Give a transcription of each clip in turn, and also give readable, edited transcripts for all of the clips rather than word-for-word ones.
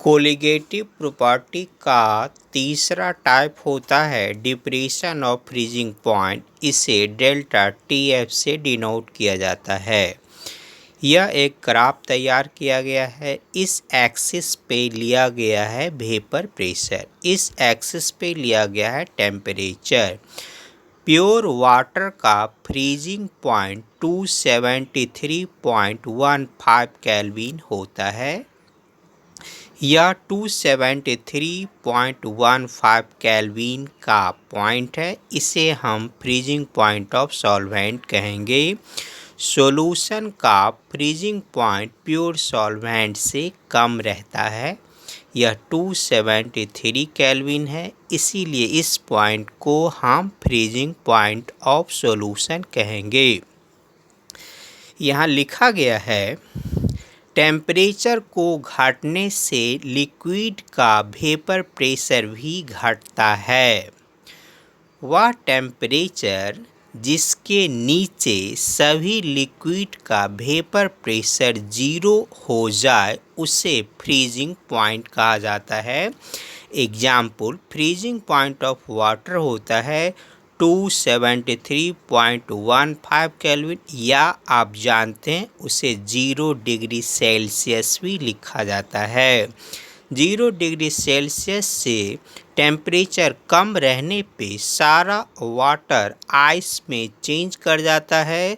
Colligative property का तीसरा type होता है डिप्रेशन ऑफ फ्रीजिंग पॉइंट। इसे डेल्टा टीएफ से डिनोट किया जाता है। यह एक ग्राफ तैयार किया गया है। इस एक्सिस पे लिया गया है वेपर प्रेशर, इस एक्सिस पे लिया गया है टेम्परेचर। प्योर वाटर का फ्रीजिंग पॉइंट 273.15 केल्विन होता है। यह 273.15 केल्विन का पॉइंट है। इसे हम फ्रीजिंग पॉइंट ऑफ सॉल्वेंट कहेंगे। सॉल्यूशन का फ्रीजिंग पॉइंट प्योर सॉल्वेंट से कम रहता है। यह 273 केल्विन है, इसीलिए इस पॉइंट को हम फ्रीजिंग पॉइंट ऑफ सॉल्यूशन कहेंगे। यहाँ लिखा गया है टेम्परेचर को घटने से लिक्विड का वेपर प्रेशर भी घटता है। वह टेम्परेचर जिसके नीचे सभी लिक्विड का वेपर प्रेशर 0 हो जाए उसे फ्रीजिंग पॉइंट कहा जाता है। Example, freezing point of water होता है 273.15 केल्विन, या आप जानते हैं उसे 0 डिग्री सेल्सियस भी लिखा जाता है। 0 डिग्री सेल्सियस से टेम्परेचर कम रहने पे सारा वाटर आइस में चेंज कर जाता है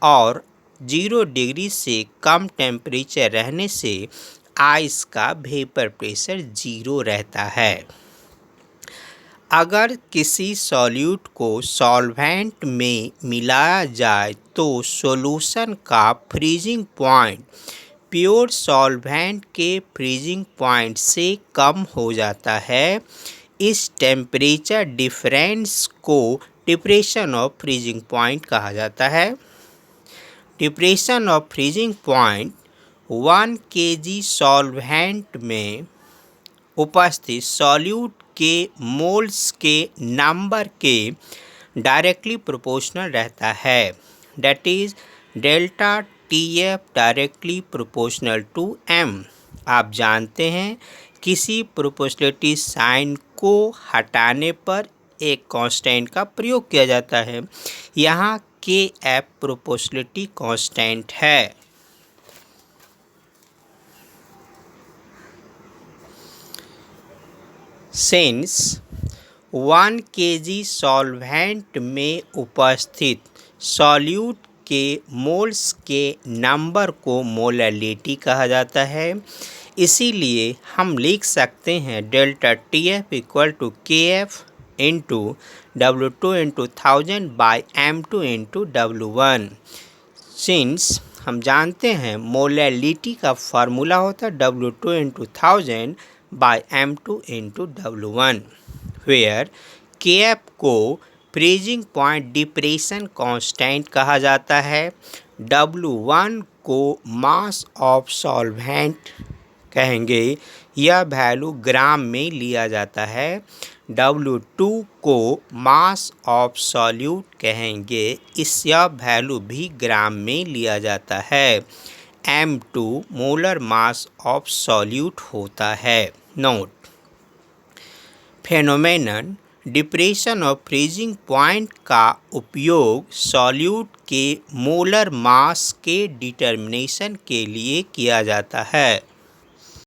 और 0 डिग्री से कम टेम्परेचर रहने से आइस का वेपर प्रेशर 0 रहता है। अगर किसी सॉल्यूट को सॉल्वेंट में मिलाया जाए तो सॉल्यूशन का फ्रीजिंग पॉइंट प्योर सॉल्वेंट के फ्रीजिंग पॉइंट से कम हो जाता है। इस टेम्परेचर डिफरेंस को डिप्रेशन ऑफ फ्रीजिंग पॉइंट कहा जाता है। Depression of freezing point 1 kg solvent में उपस्थित सॉल्यूट के मोल्स के नंबर के डायरेक्टली प्रोपोर्शनल रहता है। That is delta TF directly proportional to m। आप जानते हैं किसी प्रोपोर्शनलिटी साइन को हटाने पर एक कांस्टेंट का प्रयोग किया जाता है। यहाँ Kf प्रोपोर्शनलिटी कांस्टेंट है। सिंस 1 kg सॉल्वेंट में उपस्थित सॉल्यूट के मोल्स के नंबर को मोलैलिटी कहा जाता है, इसीलिए हम लिख सकते हैं delta TF equal to KF into W2 into 1000 by M2 into W1। Since हम जानते हैं मोलैलिटी का फार्मूला होता है W2 into 1000 by M2 into W1, where Kf को फ्रीजिंग पॉइंट डिप्रेशन कांस्टेंट कहा जाता है। W1 को मास ऑफ सॉल्वेंट कहेंगे, यह वैल्यू ग्राम में लिया जाता है। W2 को मास ऑफ सॉल्यूट कहेंगे, इसका वैल्यू भी ग्राम में लिया जाता है। M2 molar mass of solute होता है। Note, phenomenon depression of freezing point का उपयोग सॉल्यूट के मोलर मास के डिटर्मिनेशन के लिए किया जाता है।